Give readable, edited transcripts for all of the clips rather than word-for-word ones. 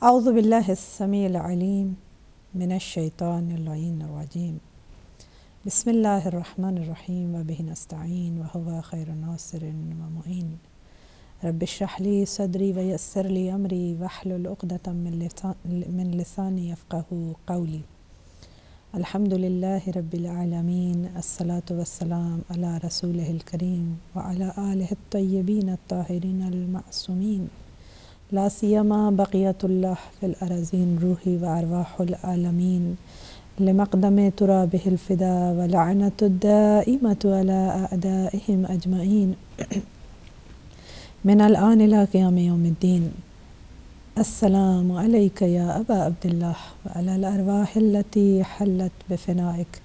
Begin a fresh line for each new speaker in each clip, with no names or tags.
اعوذ باللہ السمیع العلیم من الشیطان اللعین الرجیم بسم اللہ الرحمن الرحیم وبہ نستعین وہو خیر ناصر ومعین رب اشرح لی صدری ویسر لی امری واحلل عقدۃ من لسانی یفقہوا قولی الحمد للہ رب العالمین الصلاة والسلام علی رسولہ الکریم وعلی آلہ الطیبین الطاہرین المعصومین لا سیما بقیت اللہ فی الارضین روحی و ارواح العالمین لمقدم ترابہ الفدا ولعنت الدائمۃ علی اعدائہم اجمعین من الآن الی قیام یوم الدین السلام علیک یا ابا عبداللہ وعلی الارواح التی حلت بفنائک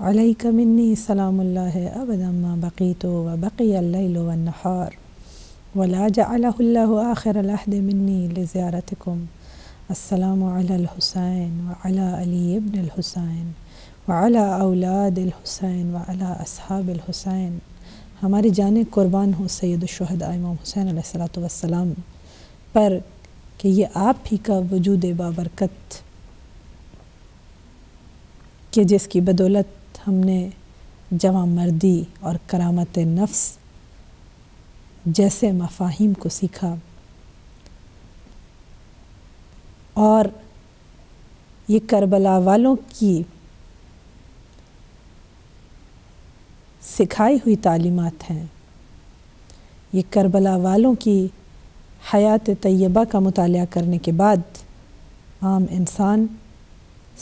علیک منی سلام اللہ ابدا ما بقیت وبقی اللیل والنہار ولا جعلہ اللہ آخر العہد منی لزیارتکم السلام علی الحسین وعلی علی ابن الحسین وعلی اولاد الحسین وعلی اصحاب الحسین. ہماری جانیں قربان ہو سید الشہداء امام حسین علیہ السلام پر کہ یہ آپ ہی کا وجود بابرکت کہ جس کی بدولت ہم نے جوان مردی اور کرامت نفس جیسے مفاہیم کو سیکھا اور یہ کربلا والوں کی سکھائی ہوئی تعلیمات ہیں. یہ کربلا والوں کی حیات طیبہ کا مطالعہ کرنے کے بعد عام انسان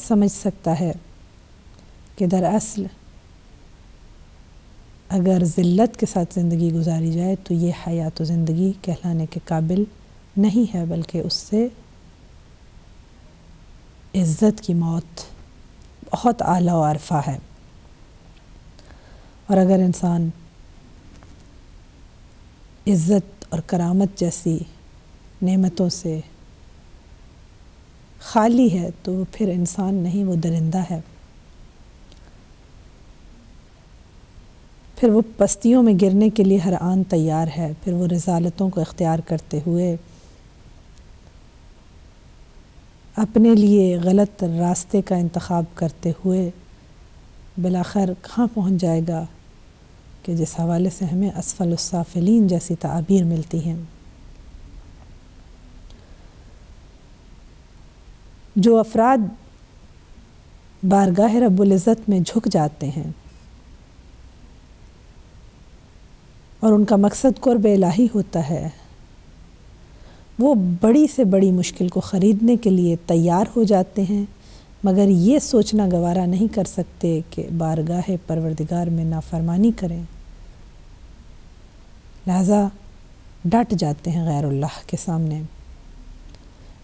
سمجھ سکتا ہے کہ دراصل اگر ذلت کے ساتھ زندگی گزاری جائے تو یہ حیات و زندگی کہلانے کے قابل نہیں ہے، بلکہ اس سے عزت کی موت بہت اعلیٰ و عرفہ ہے. اور اگر انسان عزت اور کرامت جیسی نعمتوں سے خالی ہے تو پھر انسان نہیں، وہ درندہ ہے. پھر وہ پستیوں میں گرنے کے لیے ہر آن تیار ہے. پھر وہ رذالتوں کو اختیار کرتے ہوئے اپنے لیے غلط راستے کا انتخاب کرتے ہوئے بالآخر کہاں پہنچ جائے گا کہ جس حوالے سے ہمیں اسفل السافلین جیسی تعابیر ملتی ہیں. جو افراد بارگاہ رب العزت میں جھک جاتے ہیں اور ان کا مقصد قرب الہی ہوتا ہے، وہ بڑی سے بڑی مشکل کو خریدنے کے لیے تیار ہو جاتے ہیں، مگر یہ سوچنا گوارا نہیں کر سکتے کہ بارگاہ پروردگار میں نافرمانی کریں. لہذا ڈٹ جاتے ہیں غیر اللہ کے سامنے.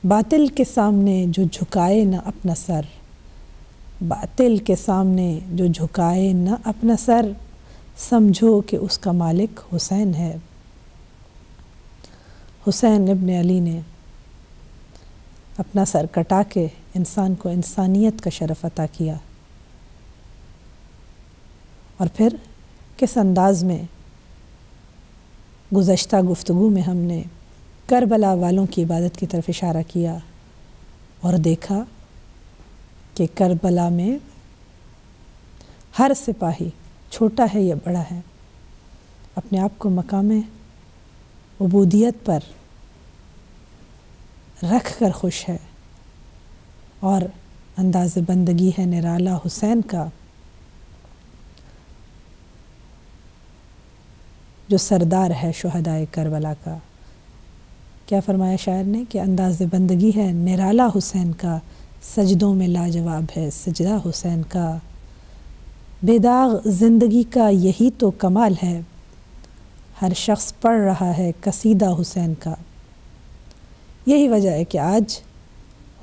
باطل کے سامنے جو جھکائے نہ اپنا سر، باطل کے سامنے جو جھکائے نہ اپنا سر، سمجھو کہ اس کا مالک حسین ہے. حسین ابن علی نے اپنا سر کٹا کے انسان کو انسانیت کا شرف عطا کیا. اور پھر کس انداز میں گزشتہ گفتگو میں ہم نے کربلا والوں کی عبادت کی طرف اشارہ کیا اور دیکھا کہ کربلا میں ہر سپاہی چھوٹا ہے یا بڑا ہے اپنے آپ کو مقام عبودیت پر رکھ کر خوش ہے، اور انداز بندگی ہے نرالا حسین کا جو سردار ہے شہدائے کربلا کا. کیا فرمایا شاعر نے کہ انداز بندگی ہے نرالا حسین کا، سجدوں میں لاجواب ہے سجدہ حسین کا. بے داغ زندگی کا یہی تو کمال ہے، ہر شخص پڑھ رہا ہے قصیدہ حسین کا. یہی وجہ ہے کہ آج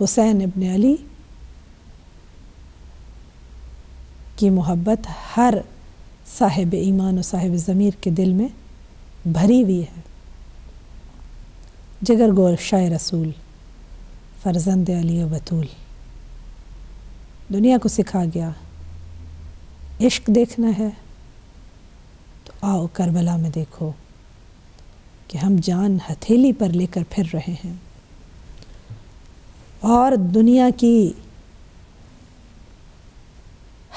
حسین ابن علی کی محبت ہر صاحب ایمان و صاحب ضمیر کے دل میں بھری ہوئی ہے. جگر گوشہ رسول فرزند علی و بطول دنیا کو سکھا گیا عشق دیکھنا ہے تو آؤ کربلا میں دیکھو کہ ہم جان ہتھیلی پر لے کر پھر رہے ہیں. اور دنیا کی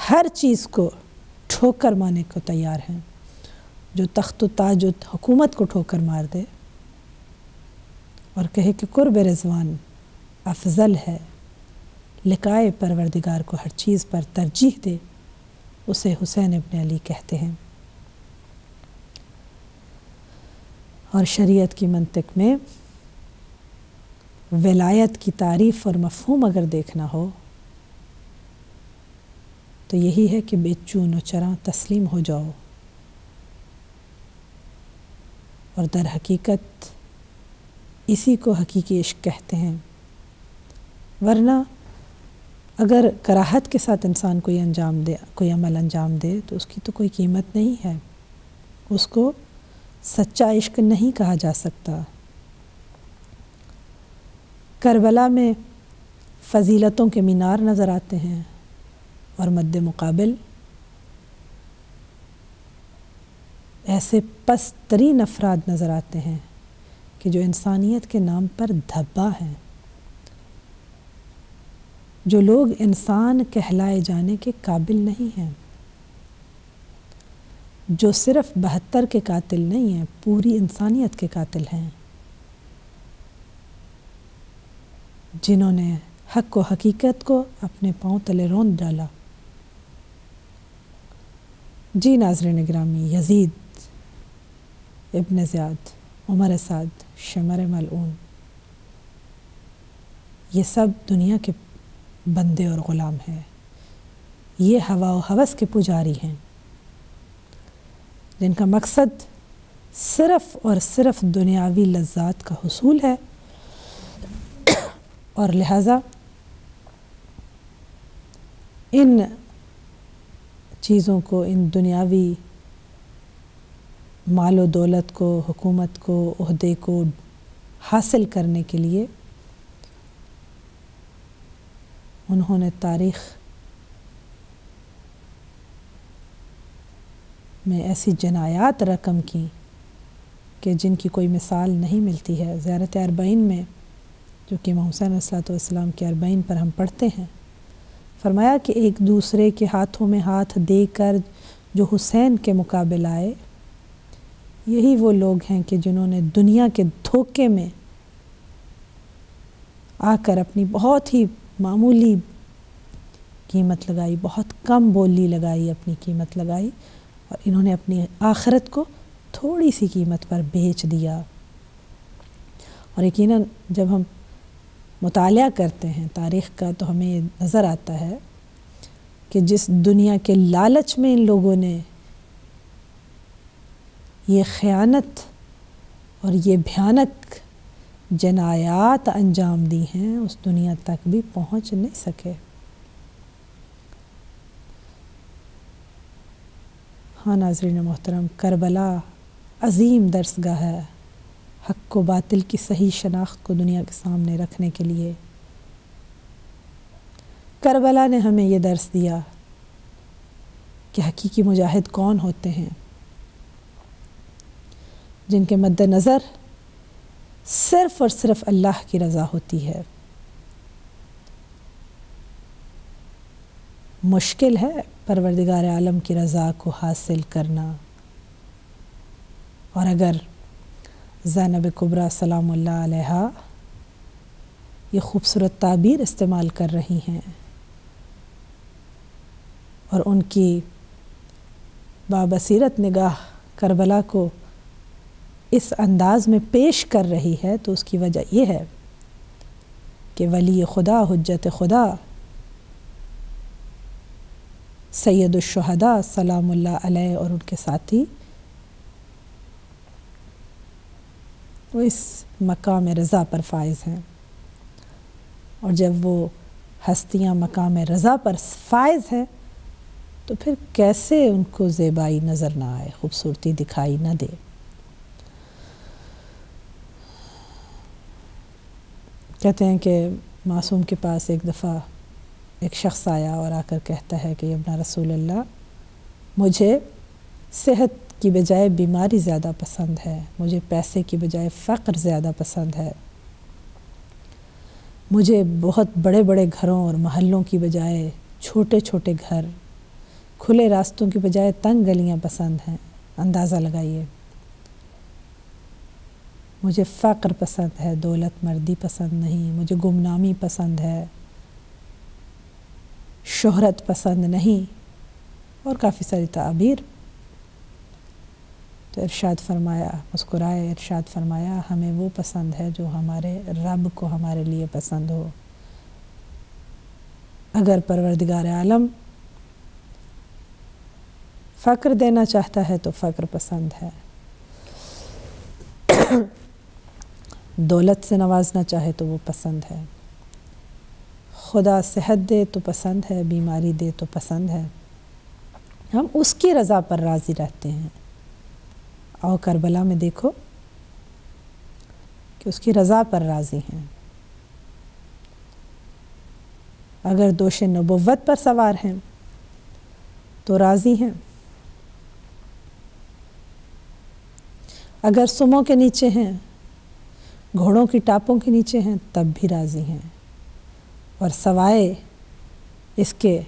ہر چیز کو ٹھوکر مارنے کو تیار ہیں. جو تخت و تاج و حکومت کو ٹھوکر مار دے اور کہے کہ قرب رضوان افضل ہے، لقائے پروردگار کو ہر چیز پر ترجیح دے، اسے حسین ابن علی کہتے ہیں. اور شریعت کی منطق میں ولایت کی تعریف اور مفہوم اگر دیکھنا ہو تو یہی ہے کہ بے چون و چراں تسلیم ہو جاؤ. اور در حقیقت اسی کو حقیقی عشق کہتے ہیں. ورنہ اگر کراہت کے ساتھ انسان کوئی عمل انجام دے تو اس کی تو کوئی قیمت نہیں ہے، اس کو سچا عشق نہیں کہا جا سکتا. کربلا میں فضیلتوں کے مینار نظر آتے ہیں اور مد مقابل ایسے پست ترین افراد نظر آتے ہیں کہ جو انسانیت کے نام پر دھبا ہیں، جو لوگ انسان کہلائے جانے کے قابل نہیں ہیں، جو صرف 72 کے قاتل نہیں ہیں، پوری انسانیت کے قاتل ہیں، جنہوں نے حق و حقیقت کو اپنے پاؤں تلے روند ڈالا. جی ناظرین گرامی، یزید ابن زیاد، عمر سعد، شمر ملعون، یہ سب دنیا کے بندے اور غلام ہیں. یہ ہوا و ہوس کے پجاری ہیں جن کا مقصد صرف اور صرف دنیاوی لذات کا حصول ہے، اور لہٰذا ان چیزوں کو، ان دنیاوی مال و دولت کو، حکومت کو، عہدے کو حاصل کرنے کے لیے انہوں نے تاریخ میں ایسی جنایات رقم کی کہ جن کی کوئی مثال نہیں ملتی ہے. زیارت اربعین میں جو کہ امام حسین علیہ السلام کے اربعین پر ہم پڑھتے ہیں، فرمایا کہ ایک دوسرے کے ہاتھوں میں ہاتھ دے کر جو حسین کے مقابل آئے، یہی وہ لوگ ہیں کہ جنہوں نے دنیا کے دھوکے میں آ کر اپنی بہت ہی معمولی قیمت لگائی، بہت کم بولی لگائی، اپنی قیمت لگائی، اور انہوں نے اپنی آخرت کو تھوڑی سی قیمت پر بیچ دیا. اور یقیناً جب ہم مطالعہ کرتے ہیں تاریخ کا تو ہمیں نظر آتا ہے کہ جس دنیا کے لالچ میں ان لوگوں نے یہ خیانت اور یہ بھیانک جنایات انجام دی ہیں، اس دنیا تک بھی پہنچ نہیں سکے. ہاں ناظرین محترم، کربلا عظیم درسگاہ ہے حق و باطل کی صحیح شناخت کو دنیا کے سامنے رکھنے کے لیے. کربلا نے ہمیں یہ درس دیا کہ حقیقی مجاہد کون ہوتے ہیں، جن کے مد نظر صرف اور صرف اللہ کی رضا ہوتی ہے. مشکل ہے پروردگار عالم کی رضا کو حاصل کرنا، اور اگر زینب کبریٰ سلام اللہ علیہا یہ خوبصورت تعبیر استعمال کر رہی ہیں اور ان کی بابصیرت نگاہ کربلا کو اس انداز میں پیش کر رہی ہے، تو اس کی وجہ یہ ہے کہ ولی خدا، حجت خدا، سید الشہداء سلام اللہ علیہ اور ان کے ساتھی وہ اس مقام رضا پر فائز ہیں. اور جب وہ ہستیاں مقام رضا پر فائز ہیں تو پھر کیسے ان کو زیبائی نظر نہ آئے، خوبصورتی دکھائی نہ دے. کہتے ہیں کہ معصوم کے پاس ایک دفعہ ایک شخص آیا اور آ کر کہتا ہے کہ ابن رسول اللہ، مجھے صحت کی بجائے بیماری زیادہ پسند ہے، مجھے پیسے کی بجائے فقر زیادہ پسند ہے، مجھے بہت بڑے بڑے گھروں اور محلوں کی بجائے چھوٹے چھوٹے گھر، کھلے راستوں کی بجائے تنگ گلیاں پسند ہیں۔ اندازہ لگائیے۔ مجھے فقر پسند ہے، دولت مردی پسند نہیں۔ مجھے گمنامی پسند ہے، شہرت پسند نہیں، اور کافی ساری تعابیر۔ تو ارشاد فرمایا، مسکرائے ارشاد فرمایا، ہمیں وہ پسند ہے جو ہمارے رب کو ہمارے لیے پسند ہو۔ اگر پروردگار عالم فقر دینا چاہتا ہے تو فقر پسند ہے، دولت سے نوازنا چاہے تو وہ پسند ہے، خدا صحت دے تو پسند ہے، بیماری دے تو پسند ہے۔ ہم اس کی رضا پر راضی رہتے ہیں۔ اور کربلا میں دیکھو کہ اس کی رضا پر راضی ہیں۔ اگر دوش نبوت پر سوار ہیں تو راضی ہیں، اگر سموں کے نیچے ہیں، گھوڑوں کی ٹاپوں کے نیچے ہیں، تب بھی راضی ہیں، اور سوائے اس کے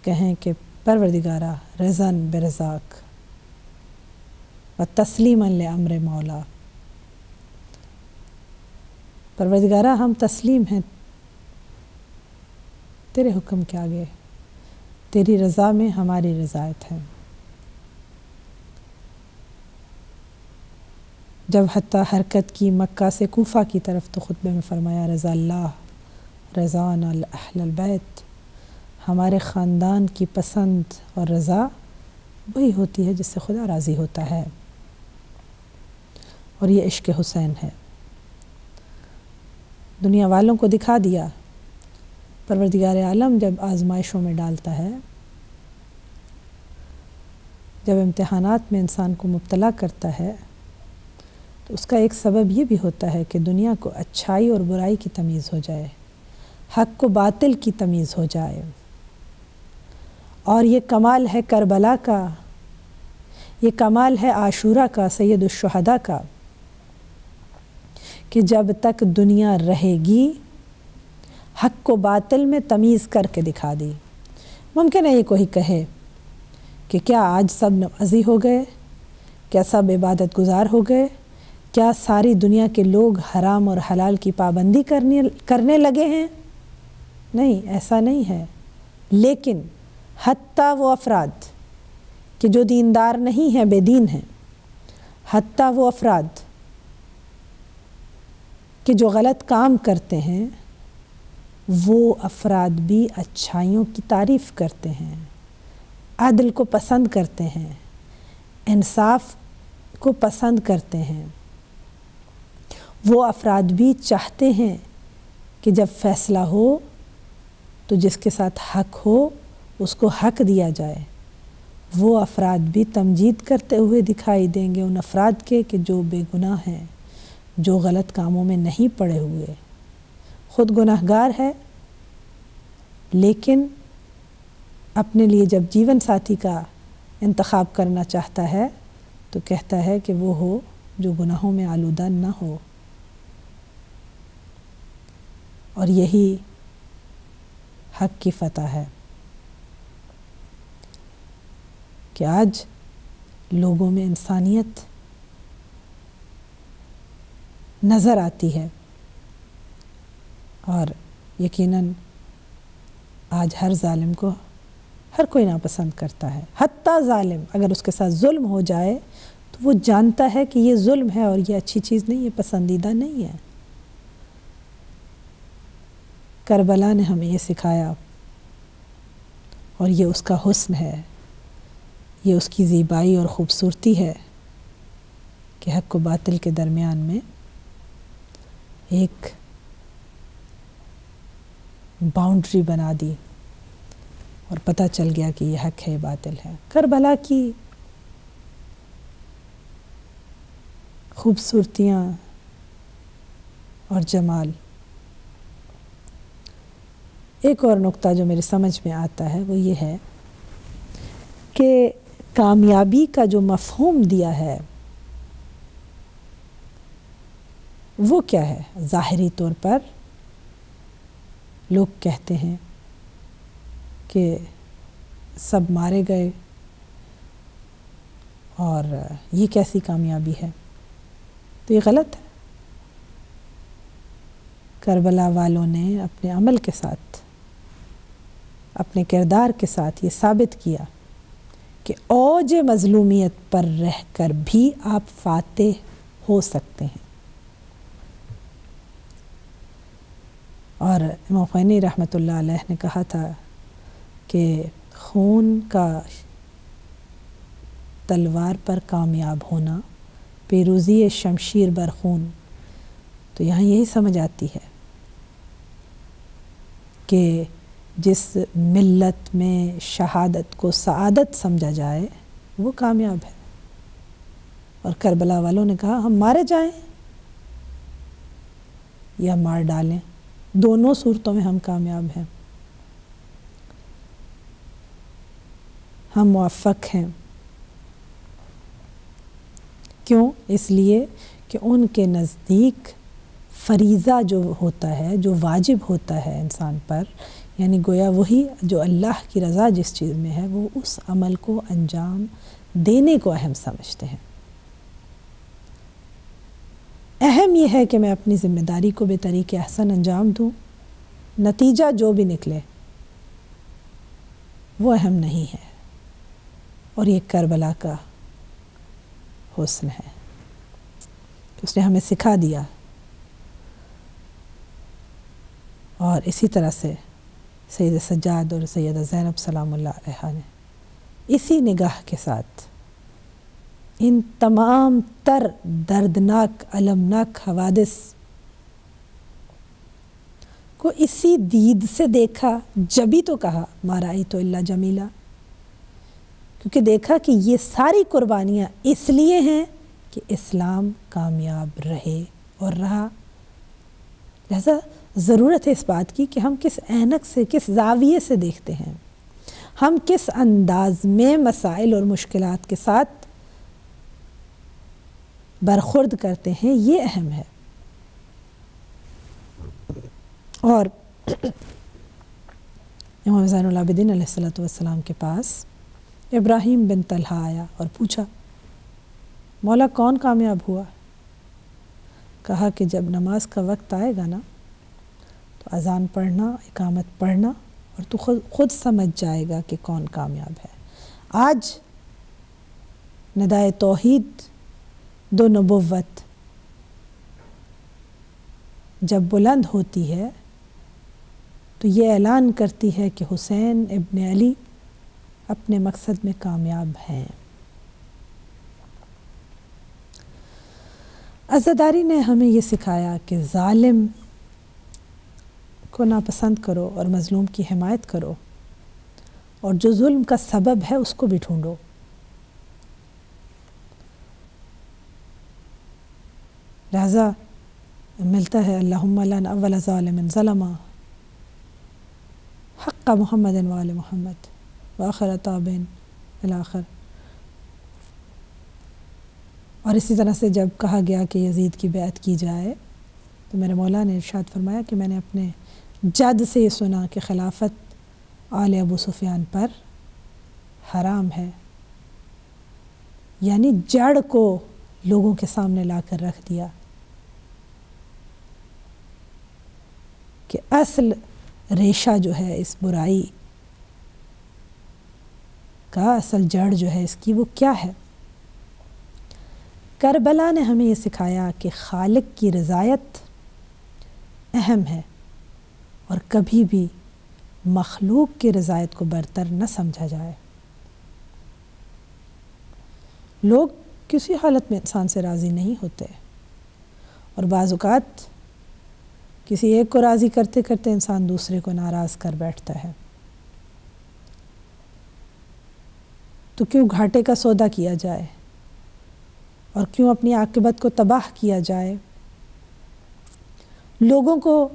کہیں کہ پروردگارہ رضاً برضاک و تسلیماً لامر مولا، پروردگارہ ہم تسلیم ہیں تیرے حکم کے آگے، تیری رضا میں ہماری رضایت ہے۔ جب حتیٰ حرکت کی مکہ سے کوفہ کی طرف تو خطبے میں فرمایا رضا اللہ رضان اہل البیت، ہمارے خاندان کی پسند اور رضا وہی ہوتی ہے جس سے خدا راضی ہوتا ہے، اور یہ عشق حسین ہے۔ دنیا والوں کو دکھا دیا، پروردگار عالم جب آزمائشوں میں ڈالتا ہے، جب امتحانات میں انسان کو مبتلا کرتا ہے، تو اس کا ایک سبب یہ بھی ہوتا ہے کہ دنیا کو اچھائی اور برائی کی تمیز ہو جائے، حق کو باطل کی تمیز ہو جائے۔ اور یہ کمال ہے کربلا کا، یہ کمال ہے عاشورہ کا، سید الشہداء کا، کہ جب تک دنیا رہے گی حق کو باطل میں تمیز کر کے دکھا دی۔ ممکن ہے یہ کوئی کہے کہ کیا آج سب نمازی ہو گئے، کیا سب عبادت گزار ہو گئے، کیا ساری دنیا کے لوگ حرام اور حلال کی پابندی کرنے لگے ہیں؟ نہیں، ایسا نہیں ہے۔ لیکن حتیٰ وہ افراد کہ جو دیندار نہیں ہیں، بے دین ہیں، حتیٰ وہ افراد کہ جو غلط کام کرتے ہیں، وہ افراد بھی اچھائیوں کی تعریف کرتے ہیں، عدل کو پسند کرتے ہیں، انصاف کو پسند کرتے ہیں۔ وہ افراد بھی چاہتے ہیں کہ جب فیصلہ ہو تو جس کے ساتھ حق ہو اس کو حق دیا جائے۔ وہ افراد بھی تمجید کرتے ہوئے دکھائی دیں گے ان افراد کے کہ جو بے گناہ ہیں، جو غلط کاموں میں نہیں پڑے ہوئے، خود گناہگار ہے، لیکن اپنے لیے جب جیون ساتھی کا انتخاب کرنا چاہتا ہے تو کہتا ہے کہ وہ ہو جو گناہوں میں آلودہ نہ ہو۔ اور یہی حق کی فتح ہے کہ آج لوگوں میں انسانیت نظر آتی ہے، اور یقیناً آج ہر ظالم کو ہر کوئی ناپسند کرتا ہے۔ حتیٰ ظالم اگر اس کے ساتھ ظلم ہو جائے تو وہ جانتا ہے کہ یہ ظلم ہے اور یہ اچھی چیز نہیں ہے، پسندیدہ نہیں ہے۔ کربلا نے ہمیں یہ سکھایا، اور یہ اس کا حسن ہے، یہ اس کی زیبائی اور خوبصورتی ہے کہ حق و باطل کے درمیان میں ایک باؤنڈری بنا دی، اور پتہ چل گیا کہ یہ حق ہے، یہ باطل ہے۔ کربلا کی خوبصورتیاں اور جمال۔ ایک اور نقطہ جو میرے سمجھ میں آتا ہے وہ یہ ہے کہ کامیابی کا جو مفہوم دیا ہے وہ کیا ہے؟ ظاہری طور پر لوگ کہتے ہیں کہ سب مارے گئے اور یہ کیسی کامیابی ہے، تو یہ غلط ہے۔ کربلا والوں نے اپنے عمل کے ساتھ، اپنے کردار کے ساتھ یہ ثابت کیا کہ اوج مظلومیت پر رہ کر بھی آپ فاتح ہو سکتے ہیں۔ اور امام خمینی رحمۃ اللہ علیہ نے کہا تھا کہ خون کا تلوار پر کامیاب ہونا پیروزی شمشیر بر خون، تو یہاں یہی سمجھ آتی ہے کہ جس ملت میں شہادت کو سعادت سمجھا جائے وہ کامیاب ہے۔ اور کربلا والوں نے کہا ہم مارے جائیں یا مار ڈالیں، دونوں صورتوں میں ہم کامیاب ہیں، ہم موفق ہیں۔ کیوں؟ اس لیے کہ ان کے نزدیک فریضہ جو ہوتا ہے، جو واجب ہوتا ہے انسان پر، یعنی گویا وہی جو اللہ کی رضا جس چیز میں ہے، وہ اس عمل کو انجام دینے کو اہم سمجھتے ہیں۔ اہم یہ ہے کہ میں اپنی ذمہ داری کو بے طریق احسن انجام دوں، نتیجہ جو بھی نکلے وہ اہم نہیں ہے۔ اور یہ کربلا کا حسن ہے، اس نے ہمیں سکھا دیا۔ اور اسی طرح سے سید سجاد اور سیدہ زینب سلام اللہ علیہ نے اسی نگاہ کے ساتھ ان تمام تر دردناک المناک حوادث کو اسی دید سے دیکھا، جبھی تو کہا ما رأیت الا جمیلا، کیونکہ دیکھا کہ یہ ساری قربانیاں اس لیے ہیں کہ اسلام کامیاب رہے اور رہا۔ لہذا ضرورت ہے اس بات کی کہ ہم کس عینک سے، کس زاویے سے دیکھتے ہیں، ہم کس انداز میں مسائل اور مشکلات کے ساتھ برخورد کرتے ہیں، یہ اہم ہے۔ اور امام زین العابدین علیہ السلام کے پاس ابراہیم بن طلحہ آیا اور پوچھا مولا کون کامیاب ہوا؟ کہا کہ جب نماز کا وقت آئے گا نا تو اذان پڑھنا، اقامت پڑھنا، اور تو خود سمجھ جائے گا کہ کون کامیاب ہے۔ آج ندائے توحید دو نبوت جب بلند ہوتی ہے تو یہ اعلان کرتی ہے کہ حسین ابن علی اپنے مقصد میں کامیاب ہیں۔ عزاداری نے ہمیں یہ سکھایا کہ ظالم کو ناپسند کرو اور مظلوم کی حمایت کرو، اور جو ظلم کا سبب ہے اس کو بھی ڈھونڈو۔ لہذا ملتا ہے اللہم لعن اول ظالم ظلم حق محمد وآل محمد وآخر تابعین الاخر۔ اور اسی طرح سے جب کہا گیا کہ یزید کی بیعت کی جائے تو میرے مولا نے ارشاد فرمایا کہ میں نے اپنے جد سے یہ سنا کہ خلافت آل ابو سفیان پر حرام ہے، یعنی جڑ کو لوگوں کے سامنے لا کر رکھ دیا کہ اصل ریشہ جو ہے اس برائی کا، اصل جڑ جو ہے اس کی، وہ کیا ہے۔ کربلا نے ہمیں یہ سکھایا کہ خالق کی رضایت اہم ہے اور کبھی بھی مخلوق کی رضایت کو برتر نہ سمجھا جائے۔ لوگ کسی حالت میں انسان سے راضی نہیں ہوتے، اور بعض اوقات کسی ایک کو راضی کرتے کرتے انسان دوسرے کو ناراض کر بیٹھتا ہے۔ تو کیوں گھاٹے کا سودا کیا جائے اور کیوں اپنی عاقبت کو تباہ کیا جائے؟ لوگوں کو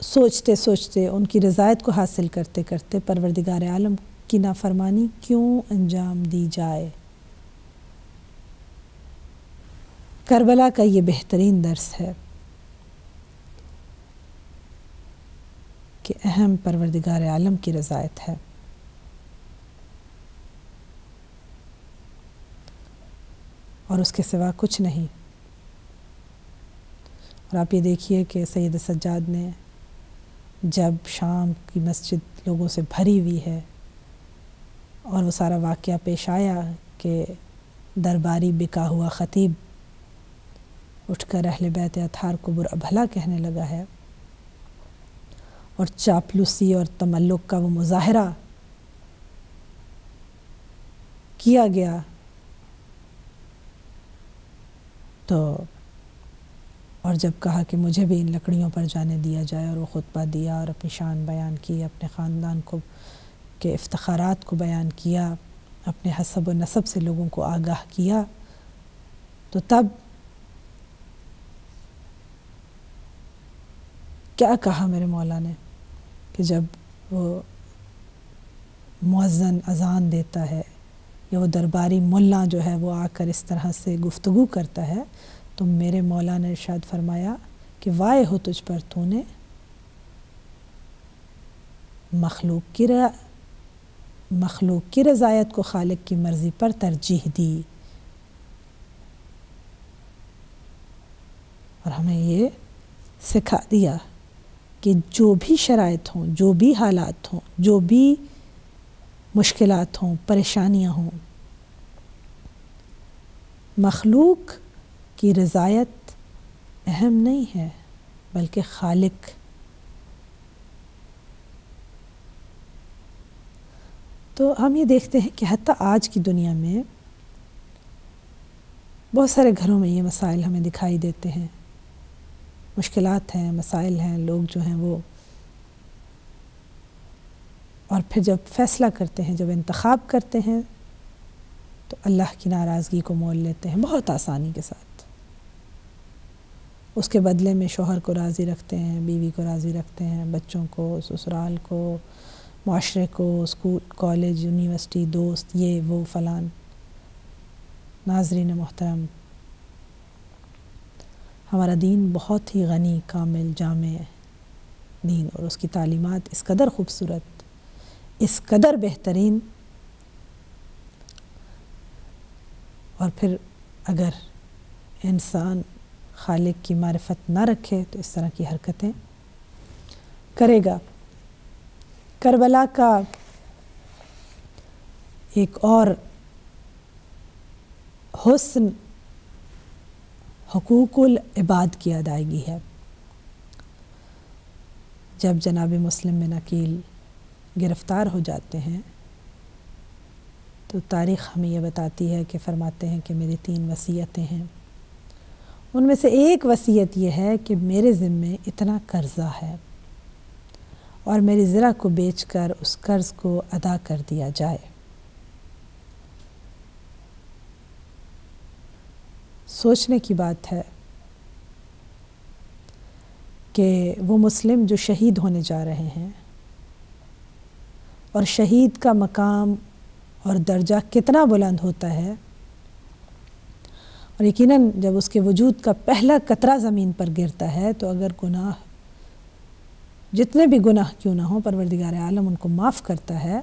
سوچتے سوچتے، ان کی رضایت کو حاصل کرتے کرتے پروردگار عالم کی نافرمانی کیوں انجام دی جائے؟ کربلا کا یہ بہترین درس ہے۔ کہ اہم پروردگار عالم کی رضایت ہے۔ اور اس کے سوا کچھ نہیں۔ اور آپ یہ دیکھیے کہ سید سجاد نے جب شام کی مسجد لوگوں سے بھری ہوئی ہے اور وہ سارا واقعہ پیش آیا کہ درباری بکا ہوا خطیب اٹھ کر اہل بیت اطہار کو برا بھلا کہنے لگا ہے اور چاپلوسی اور تملق کا وہ مظاہرہ کیا گیا، تو اور جب کہا کہ مجھے بھی ان لکڑیوں پر جانے دیا جائے، اور وہ خطبہ دیا اور اپنی شان بیان کی، اپنے خاندان کو کے افتخارات کو بیان کیا، اپنے حسب و نسب سے لوگوں کو آگاہ کیا، تو تب کیا کہا میرے مولا نے کہ جب وہ مؤذن اذان دیتا ہے یا وہ درباری ملا جو ہے وہ آ کر اس طرح سے گفتگو کرتا ہے، تو میرے مولا نے ارشاد فرمایا کہ وائے ہو تجھ پر، تو نے مخلوق کی رضایت کو خالق کی مرضی پر ترجیح دی۔ اور ہمیں یہ سکھا دیا کہ جو بھی شرائط ہوں، جو بھی حالات ہوں، جو بھی مشکلات ہوں، پریشانیاں ہوں، مخلوق کی رضایت اہم نہیں ہے بلکہ خالق۔ تو ہم یہ دیکھتے ہیں کہ حتیٰ آج کی دنیا میں بہت سارے گھروں میں یہ مسائل ہمیں دکھائی دیتے ہیں، مشکلات ہیں، مسائل ہیں، لوگ جو ہیں وہ، اور پھر جب فیصلہ کرتے ہیں، جب انتخاب کرتے ہیں، تو اللہ کی ناراضگی کو مول لیتے ہیں بہت آسانی کے ساتھ۔ اس کے بدلے میں شوہر کو راضی رکھتے ہیں، بیوی کو راضی رکھتے ہیں، بچوں کو، سسرال کو، معاشرے کو، اسکول، کالج، یونیورسٹی، دوست، یہ وہ فلان۔ ناظرین محترم، ہمارا دین بہت ہی غنی، کامل، جامع دین، اور اس کی تعلیمات اس قدر خوبصورت، اس قدر بہترین، اور پھر اگر انسان خالق کی معرفت نہ رکھے تو اس طرح کی حرکتیں کرے گا۔ کربلا کا ایک اور حسن حقوق العباد کی ادائیگی ہے۔ جب جناب مسلم بن عقیل گرفتار ہو جاتے ہیں تو تاریخ ہمیں یہ بتاتی ہے کہ فرماتے ہیں کہ میری 3 وصیتیں ہیں، ان میں سے ایک وصیت یہ ہے کہ میرے ذمے اتنا قرضہ ہے اور میری زرع کو بیچ کر اس قرض کو ادا کر دیا جائے۔ سوچنے کی بات ہے کہ وہ مسلم جو شہید ہونے جا رہے ہیں، اور شہید کا مقام اور درجہ کتنا بلند ہوتا ہے، اور یقیناً جب اس کے وجود کا پہلا قطرہ زمین پر گرتا ہے تو اگر گناہ، جتنے بھی گناہ کیوں نہ ہوں، پروردگار عالم ان کو معاف کرتا ہے،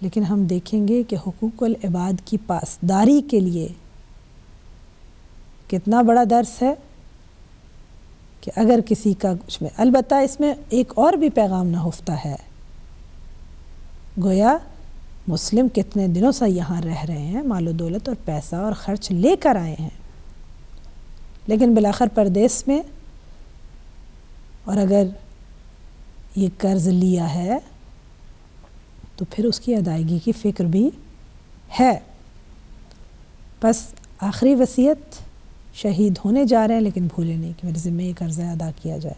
لیکن ہم دیکھیں گے کہ حقوق العباد کی پاسداری کے لیے کتنا بڑا درس ہے کہ اگر کسی کا کچھ میں، البتہ اس میں ایک اور بھی پیغام نہفتہ ہے، گویا مسلم کتنے دنوں سے یہاں رہ رہے ہیں، مال و دولت اور پیسہ اور خرچ لے کر آئے ہیں، لیکن بالآخر پردیس میں، اور اگر یہ قرض لیا ہے تو پھر اس کی ادائیگی کی فکر بھی ہے۔ بس آخری وصیت، شہید ہونے جا رہے ہیں لیکن بھولے نہیں کہ میرے ذمہ یہ قرضہ ادا کیا جائے۔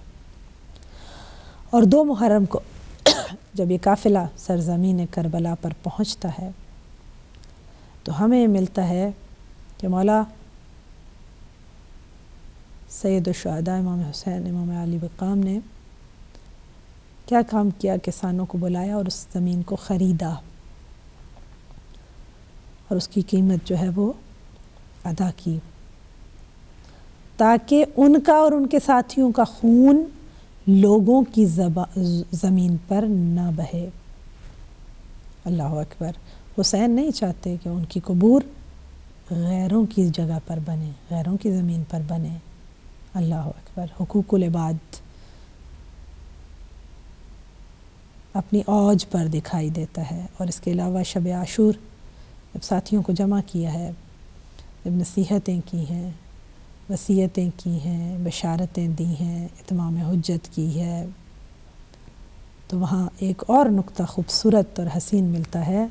اور 2 محرم کو جب یہ قافلہ سرزمین کربلا پر پہنچتا ہے تو ہمیں ملتا ہے کہ مولا سید الشہداء امام حسین امام علی مقام نے کیا کام کیا، کسانوں کو بلایا اور اس زمین کو خریدا اور اس کی قیمت جو ہے وہ ادا کی، تاکہ ان کا اور ان کے ساتھیوں کا خون لوگوں کی زمین پر نہ بہے۔ اللہ اکبر۔ حسین نہیں چاہتے کہ ان کی قبور غیروں کی جگہ پر بنے، غیروں کی زمین پر بنے۔ اللہ اکبر۔ حقوق العباد اپنی اوج پر دکھائی دیتا ہے۔ اور اس کے علاوہ شب عاشور جب ساتھیوں کو جمع کیا ہے، جب نصیحتیں کی ہیں، وصیتیں کی ہیں، بشارتیں دی ہیں، اتمام حجت کی ہے، تو وہاں ایک اور نقطہ خوبصورت اور حسین ملتا ہے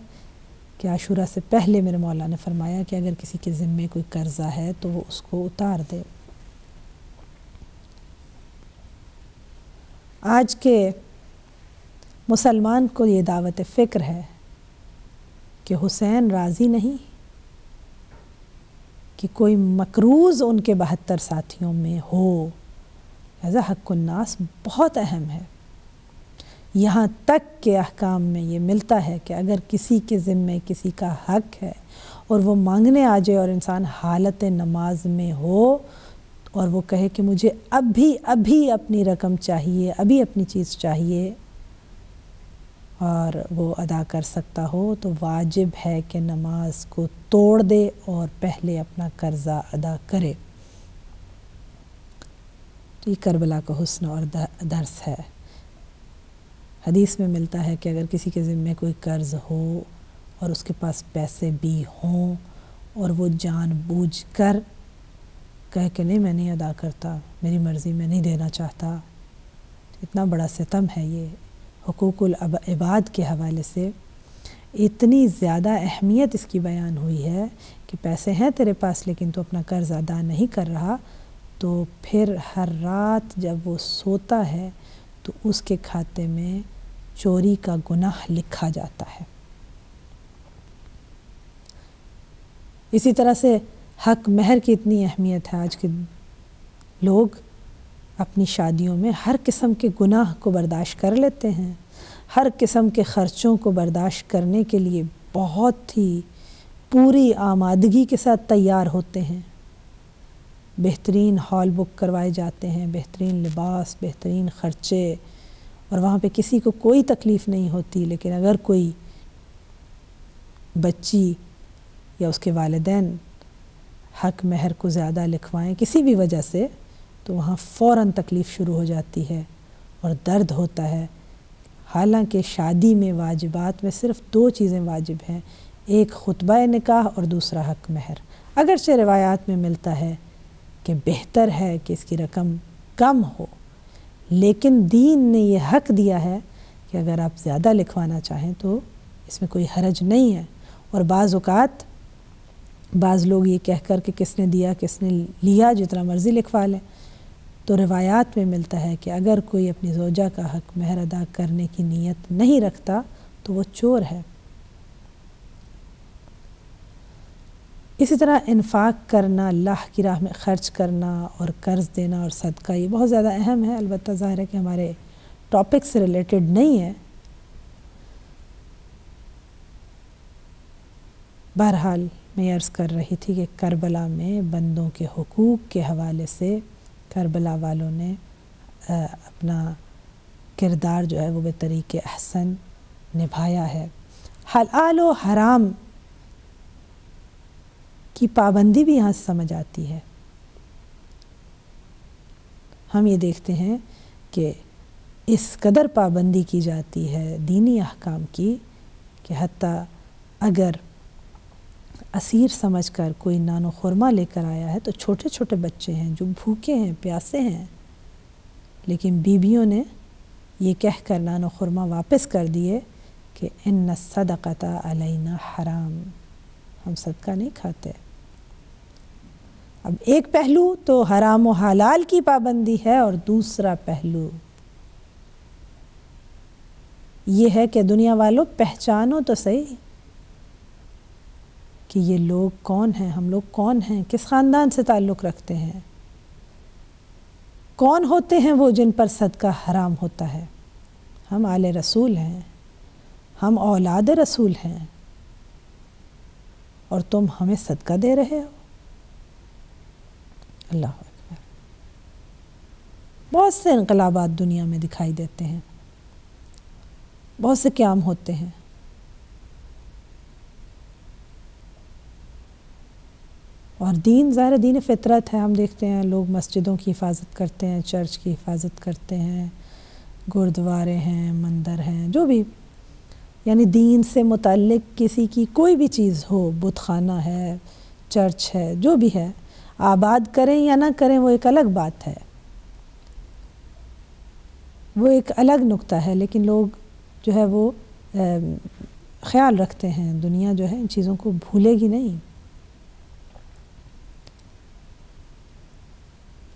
کہ عاشورہ سے پہلے میرے مولا نے فرمایا کہ اگر کسی کے ذمے کوئی قرضہ ہے تو وہ اس کو اتار دے۔ آج کے مسلمان کو یہ دعوت فکر ہے کہ حسین راضی نہیں کہ کوئی مقروض ان کے 72 ساتھیوں میں ہو، لہذا حق الناس بہت اہم ہے۔ یہاں تک کہ احکام میں یہ ملتا ہے کہ اگر کسی کے ذمے کسی کا حق ہے اور وہ مانگنے آ جائے اور انسان حالت نماز میں ہو اور وہ کہے کہ مجھے ابھی اپنی رقم چاہیے، ابھی اپنی چیز چاہیے، اور وہ ادا کر سکتا ہو، تو واجب ہے کہ نماز کو توڑ دے اور پہلے اپنا قرضہ ادا کرے۔ تو یہ کربلا کا حسن اور درس ہے۔ حدیث میں ملتا ہے کہ اگر کسی کے ذمے کوئی قرض ہو اور اس کے پاس پیسے بھی ہوں اور وہ جان بوجھ کر کہے کہ نہیں میں نہیں ادا کرتا، میری مرضی، میں نہیں دینا چاہتا، اتنا بڑا ستم ہے یہ۔ حقوق العباد کے حوالے سے اتنی زیادہ اہمیت اس کی بیان ہوئی ہے کہ پیسے ہیں تیرے پاس لیکن تو اپنا قرض ادا نہیں کر رہا، تو پھر ہر رات جب وہ سوتا ہے تو اس کے کھاتے میں چوری کا گناہ لکھا جاتا ہے۔ اسی طرح سے حق مہر کی اتنی اہمیت ہے۔ آج کے لوگ اپنی شادیوں میں ہر قسم کے گناہ کو برداشت کر لیتے ہیں، ہر قسم کے خرچوں کو برداشت کرنے کے لیے بہت ہی پوری آمادگی کے ساتھ تیار ہوتے ہیں۔ بہترین ہال بک کروائے جاتے ہیں، بہترین لباس، بہترین خرچے، اور وہاں پہ کسی کو کوئی تکلیف نہیں ہوتی، لیکن اگر کوئی بچی یا اس کے والدین حق مہر کو زیادہ لکھوائیں کسی بھی وجہ سے، تو وہاں فوراً تکلیف شروع ہو جاتی ہے اور درد ہوتا ہے۔ حالانکہ شادی میں واجبات میں صرف 2 چیزیں واجب ہیں، ایک خطبہ نکاح اور دوسرا حق مہر۔ اگرچہ روایات میں ملتا ہے کہ بہتر ہے کہ اس کی رقم کم ہو، لیکن دین نے یہ حق دیا ہے کہ اگر آپ زیادہ لکھوانا چاہیں تو اس میں کوئی حرج نہیں ہے۔ اور بعض اوقات بعض لوگ یہ کہہ کر کہ کس نے دیا کس نے لیا جتنا مرضی لکھوا لیں، تو روایات میں ملتا ہے کہ اگر کوئی اپنی زوجہ کا حق مہر ادا کرنے کی نیت نہیں رکھتا تو وہ چور ہے۔ اسی طرح انفاق کرنا، اللہ کی راہ میں خرچ کرنا اور قرض دینا اور صدقہ، یہ بہت زیادہ اہم ہے۔ البتہ ظاہر ہے کہ ہمارے ٹاپک سے ریلیٹڈ نہیں ہے۔ بہرحال میں عرض کر رہی تھی کہ کربلا میں بندوں کے حقوق کے حوالے سے کربلا والوں نے اپنا کردار جو ہے وہ بطریق احسن نبھایا ہے۔ حلال و حرام کی پابندی بھی یہاں سے سمجھ آتی ہے۔ ہم یہ دیکھتے ہیں کہ اس قدر پابندی کی جاتی ہے دینی احکام کی کہ حتیٰ اگر اسیر سمجھ کر کوئی نان و خورما لے کر آیا ہے تو چھوٹے چھوٹے بچے ہیں جو بھوکے ہیں، پیاسے ہیں، لیکن بیویوں نے یہ کہہ کر نان و خورما واپس کر دیے کہ ان الصدقۃ علینا حرام، ہم صدقہ نہیں کھاتے۔ اب ایک پہلو تو حرام و حلال کی پابندی ہے، اور دوسرا پہلو یہ ہے کہ دنیا والوں پہچانو تو صحیح کہ یہ لوگ کون ہیں، ہم لوگ کون ہیں، کس خاندان سے تعلق رکھتے ہیں، کون ہوتے ہیں وہ جن پر صدقہ حرام ہوتا ہے۔ ہم آل رسول ہیں، ہم اولاد رسول ہیں، اور تم ہمیں صدقہ دے رہے ہو۔ اللہ اکبر۔ بہت سے انقلابات دنیا میں دکھائی دیتے ہیں، بہت سے قیام ہوتے ہیں، اور دین ظاہر دین فطرت ہے۔ ہم دیکھتے ہیں لوگ مسجدوں کی حفاظت کرتے ہیں، چرچ کی حفاظت کرتے ہیں، گردوارے ہیں، مندر ہیں، جو بھی یعنی دین سے متعلق کسی کی کوئی بھی چیز ہو، بت خانہ ہے، چرچ ہے، جو بھی ہے، آباد کریں یا نہ کریں وہ ایک الگ بات ہے، وہ ایک الگ نقطہ ہے، لیکن لوگ جو ہے وہ خیال رکھتے ہیں، دنیا جو ہے ان چیزوں کو بھولے گی نہیں۔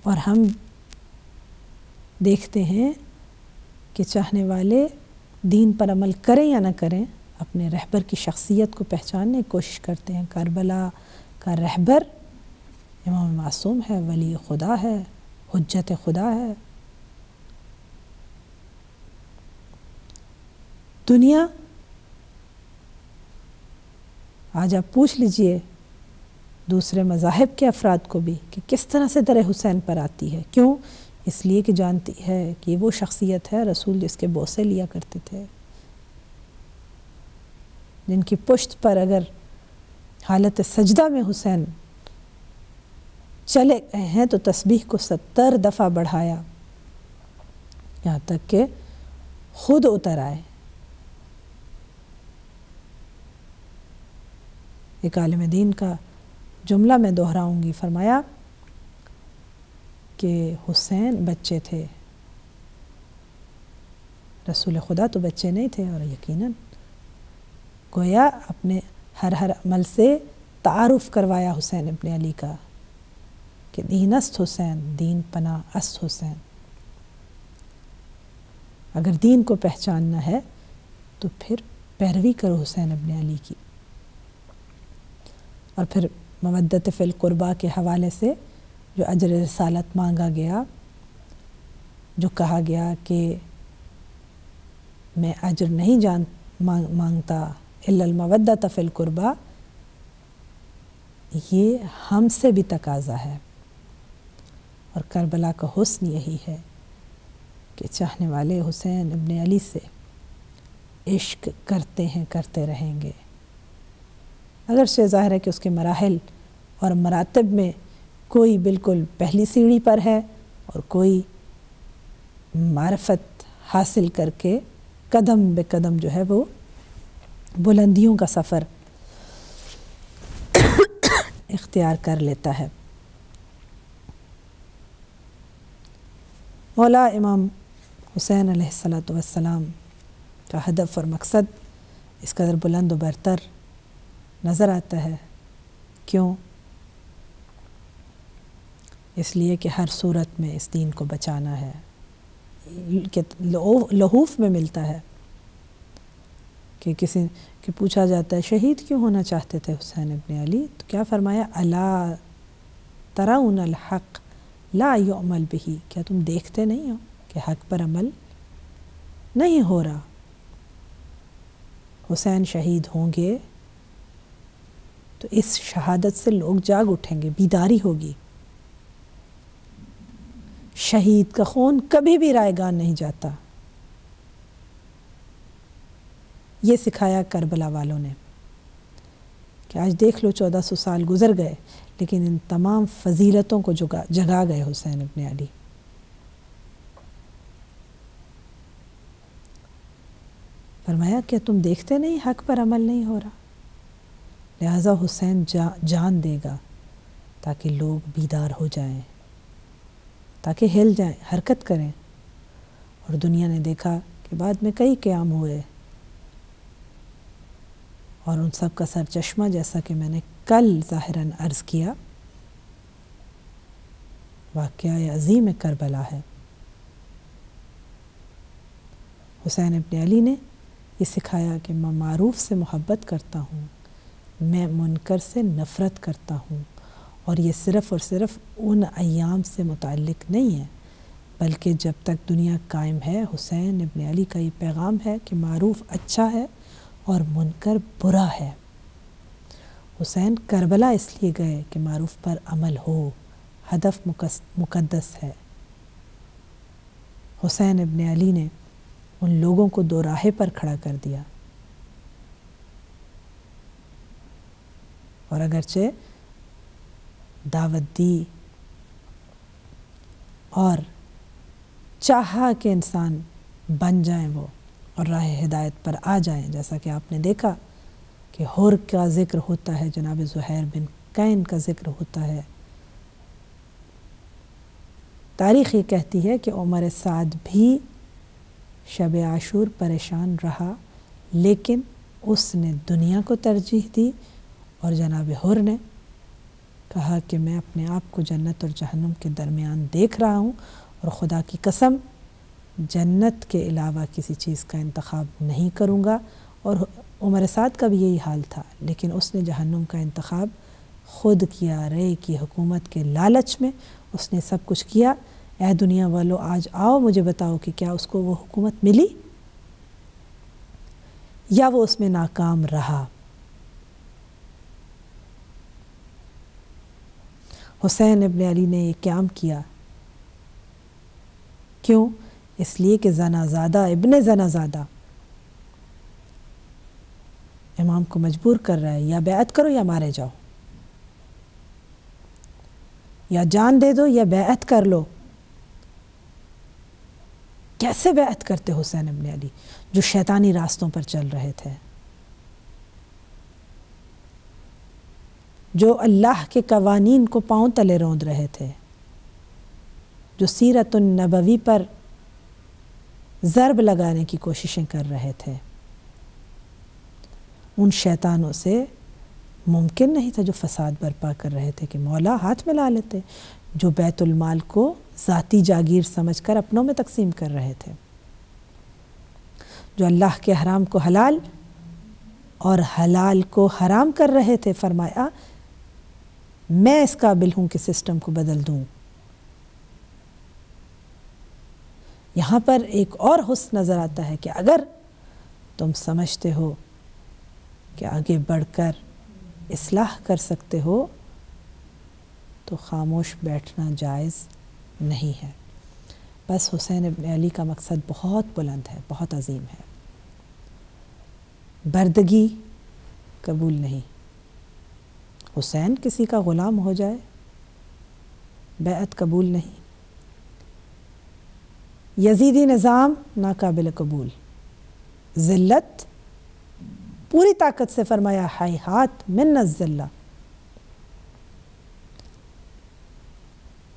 اور ہم دیکھتے ہیں کہ چاہنے والے دین پر عمل کریں یا نہ کریں، اپنے رہبر کی شخصیت کو پہچاننے کی کوشش کرتے ہیں۔ کربلا کا رہبر امام معصوم ہے، ولی خدا ہے، حجت خدا ہے۔ دنیا آج آپ پوچھ لیجئے دوسرے مذاہب کے افراد کو بھی کہ کس طرح سے در حسین پر آتی ہے، کیوں؟ اس لیے کہ جانتی ہے کہ وہ شخصیت ہے رسول جس کے بوسے لیا کرتے تھے، جن کی پشت پر اگر حالت سجدہ میں حسین چلے گئے ہیں تو تسبیح کو 70 دفعہ بڑھایا، یہاں تک کہ خود اتر آئے۔ ایک عالم دین کا جملہ میں دہراؤں گی، فرمایا کہ حسین بچے تھے، رسول خدا تو بچے نہیں تھے، اور یقیناً گویا اپنے ہر عمل سے تعارف کروایا حسین ابن علی کا کہ دین است حسین، دین پناہ است حسین۔ اگر دین کو پہچاننا ہے تو پھر پیروی کرو حسین ابن علی کی۔ اور پھر مودت فی القربہ کے حوالے سے جو اجر رسالت مانگا گیا، جو کہا گیا کہ میں اجر نہیں مانگتا الا المودت فی القربہ، یہ ہم سے بھی تقاضا ہے۔ اور کربلا کا حسن یہی ہے کہ چاہنے والے حسین ابن علی سے عشق کرتے ہیں، کرتے رہیں گے، اگرچہ ظاہر ہے کہ اس کے مراحل اور مراتب میں کوئی بالکل پہلی سیڑھی پر ہے اور کوئی معرفت حاصل کر کے قدم بے قدم جو ہے وہ بلندیوں کا سفر اختیار کر لیتا ہے۔ مولا امام حسین علیہ السلام کا ہدف اور مقصد اس قدر بلند و برتر نظر آتا ہے، کیوں؟ اس لیے کہ ہر صورت میں اس دین کو بچانا ہے، کہ لحوف میں ملتا ہے کہ کسی کہ پوچھا جاتا ہے شہید کیوں ہونا چاہتے تھے حسین ابن علی، تو کیا فرمایا؟ الا ترون الحق لا یعمل بہ، کیا تم دیکھتے نہیں ہو کہ حق پر عمل نہیں ہو رہا؟ حسین شہید ہوں گے تو اس شہادت سے لوگ جاگ اٹھیں گے، بیداری ہوگی۔ شہید کا خون کبھی بھی رائے گان نہیں جاتا، یہ سکھایا کربلا والوں نے کہ آج دیکھ لو 1400 سال گزر گئے لیکن ان تمام فضیلتوں کو جگا گئے حسین ابن علی۔ فرمایا کہ تم دیکھتے نہیں حق پر عمل نہیں ہو رہا، لہٰذا حسین جان دے گا تاکہ لوگ بیدار ہو جائیں، تاکہ ہل جائیں، حرکت کریں۔ اور دنیا نے دیکھا کہ بعد میں کئی قیام ہوئے، اور ان سب کا سرچشمہ جیسا کہ میں نے کل ظاہراً عرض کیا واقعہ عظیم کربلا ہے۔ حسین ابن علی نے یہ سکھایا کہ میں معروف سے محبت کرتا ہوں، میں منکر سے نفرت کرتا ہوں، اور یہ صرف اور صرف ان ایام سے متعلق نہیں ہے بلکہ جب تک دنیا قائم ہے حسین ابن علی کا یہ پیغام ہے کہ معروف اچھا ہے اور منکر برا ہے۔ حسین کربلا اس لیے گئے کہ معروف پر عمل ہو، ہدف مقدس ہے، حسین ابن علی نے ان لوگوں کو دو راہے پر کھڑا کر دیا، اور اگرچہ دعوت دی اور چاہا کہ انسان بن جائیں وہ اور راہ ہدایت پر آ جائیں، جیسا کہ آپ نے دیکھا کہ حر کا ذکر ہوتا ہے، جناب زہیر بن قین کا ذکر ہوتا ہے۔ تاریخ یہ کہتی ہے کہ عمر سعد بھی شب عاشور پریشان رہا، لیکن اس نے دنیا کو ترجیح دی، اور جناب حر نے کہا کہ میں اپنے آپ کو جنت اور جہنم کے درمیان دیکھ رہا ہوں، اور خدا کی قسم جنت کے علاوہ کسی چیز کا انتخاب نہیں کروں گا۔ اور عمر سعد کا بھی یہی حال تھا، لیکن اس نے جہنم کا انتخاب خود کیا، رے کی حکومت کے لالچ میں اس نے سب کچھ کیا۔ اے دنیا والو، آج آؤ مجھے بتاؤ کہ کیا اس کو وہ حکومت ملی یا وہ اس میں ناکام رہا۔ حسین ابن علی نے یہ قیام کیا، کیوں؟ اس لیے کہ زنازادہ ابن زنازادہ امام کو مجبور کر رہا ہے، یا بیعت کرو یا مارے جاؤ، یا جان دے دو یا بیعت کر لو۔ کیسے بیعت کرتے حسین ابن علی جو شیطانی راستوں پر چل رہے تھے، جو اللہ کے قوانین کو پاؤں تلے روند رہے تھے، جو سیرت النبوی پر ضرب لگانے کی کوششیں کر رہے تھے۔ ان شیطانوں سے ممکن نہیں تھا جو فساد برپا کر رہے تھے کہ مولا ہاتھ میں لا لیتے، جو بیت المال کو ذاتی جاگیر سمجھ کر اپنوں میں تقسیم کر رہے تھے، جو اللہ کے حرام کو حلال اور حلال کو حرام کر رہے تھے۔ فرمایا میں اس قابل ہوں کہ سسٹم کو بدل دوں۔ یہاں پر ایک اور حسن نظر آتا ہے کہ اگر تم سمجھتے ہو کہ آگے بڑھ کر اصلاح کر سکتے ہو تو خاموش بیٹھنا جائز نہیں ہے۔ بس حسین ابن علی کا مقصد بہت بلند ہے، بہت عظیم ہے۔ بردگی قبول نہیں، حسین کسی کا غلام ہو جائے، بیعت قبول نہیں، یزیدی نظام ناقابل قبول، ذلت پوری طاقت سے فرمایا ہیہات من الذلہ۔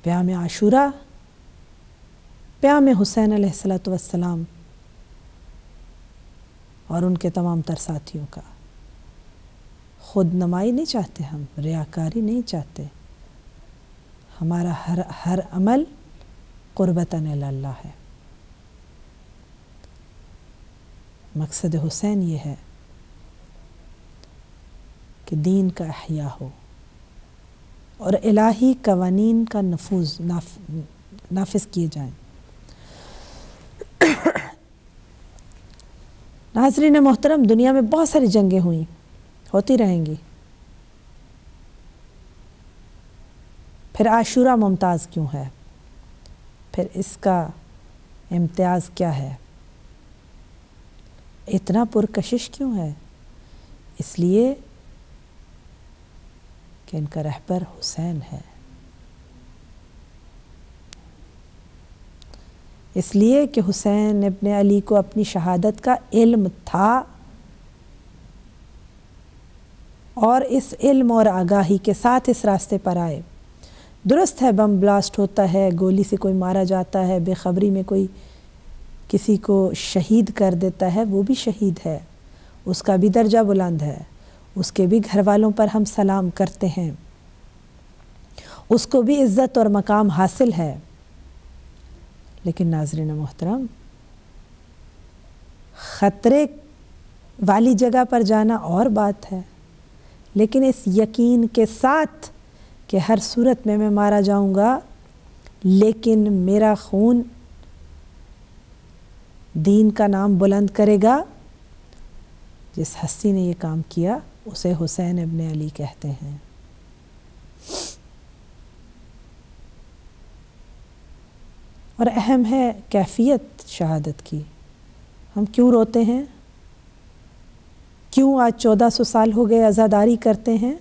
پیام عاشورہ، پیام حسین علیہ السلام اور ان کے تمام تر ساتھیوں کا، خود نمائی نہیں چاہتے، ہم ریاکاری نہیں چاہتے، ہمارا ہر عمل قربتاً الی اللہ ہے۔ مقصد حسین یہ ہے کہ دین کا احیاء ہو اور الہی قوانین کا نافذ کیے جائیں۔ ناظرین محترم، دنیا میں بہت ساری جنگیں ہوئیں، ہوتی رہیں گی، پھر عاشورہ ممتاز کیوں ہے؟ پھر اس کا امتیاز کیا ہے؟ اتنا پرکشش کیوں ہے؟ اس لیے کہ ان کا رہبر حسین ہے، اس لیے کہ حسین ابن علی کو اپنی شہادت کا علم تھا، اور اس علم اور آگاہی کے ساتھ اس راستے پر آئے۔ درست ہے بم بلاسٹ ہوتا ہے، گولی سے کوئی مارا جاتا ہے، بے خبری میں کوئی کسی کو شہید کر دیتا ہے، وہ بھی شہید ہے، اس کا بھی درجہ بلند ہے، اس کے بھی گھر والوں پر ہم سلام کرتے ہیں، اس کو بھی عزت اور مقام حاصل ہے۔ لیکن ناظرین محترم، خطرے والی جگہ پر جانا اور بات ہے، لیکن اس یقین کے ساتھ کہ ہر صورت میں مارا جاؤں گا، لیکن میرا خون دین کا نام بلند کرے گا۔ جس ہستی نے یہ کام کیا اسے حسین ابن علی کہتے ہیں۔ اور اہم ہے کیفیت شہادت کی. ہم کیوں روتے ہیں؟ کیوں آج 1400 سال ہو گئے عزاداری کرتے ہیں؟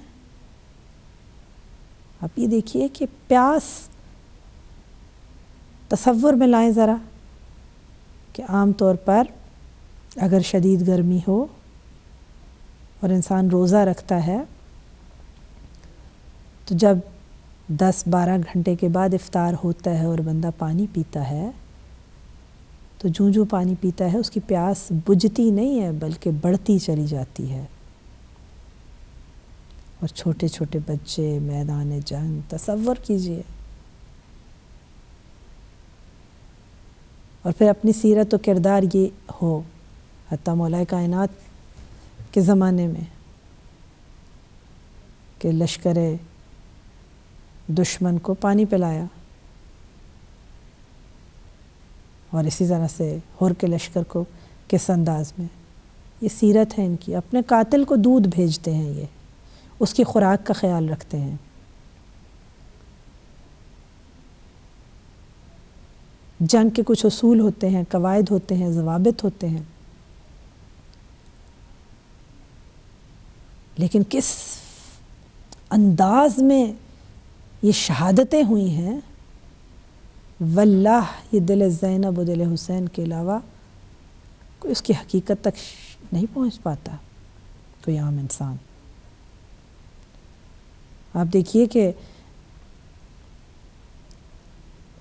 آپ یہ دیکھیے کہ پیاس تصور میں لائیں ذرا کہ عام طور پر اگر شدید گرمی ہو اور انسان روزہ رکھتا ہے تو جب 10-12 گھنٹے کے بعد افطار ہوتا ہے اور بندہ پانی پیتا ہے تو جوں پانی پیتا ہے اس کی پیاس بجھتی نہیں ہے بلکہ بڑھتی چلی جاتی ہے. اور چھوٹے چھوٹے بچے میدان جنگ، تصور کیجئے. اور پھر اپنی سیرت و کردار یہ ہو حتیٰ مولا کائنات کے زمانے میں کہ لشکر دشمن کو پانی پلایا، اور اسی طرح سے ہور کے لشکر کو کس انداز میں. یہ سیرت ہے ان کی. اپنے قاتل کو دودھ بھیجتے ہیں، یہ اس کی خوراک کا خیال رکھتے ہیں. جنگ کے کچھ اصول ہوتے ہیں، قواعد ہوتے ہیں، ضوابط ہوتے ہیں، لیکن کس انداز میں یہ شہادتیں ہوئی ہیں. واللہ یہ دل زینب و دل حسین کے علاوہ کوئی اس کی حقیقت تک نہیں پہنچ پاتا کوئی عام انسان. آپ دیکھیے کہ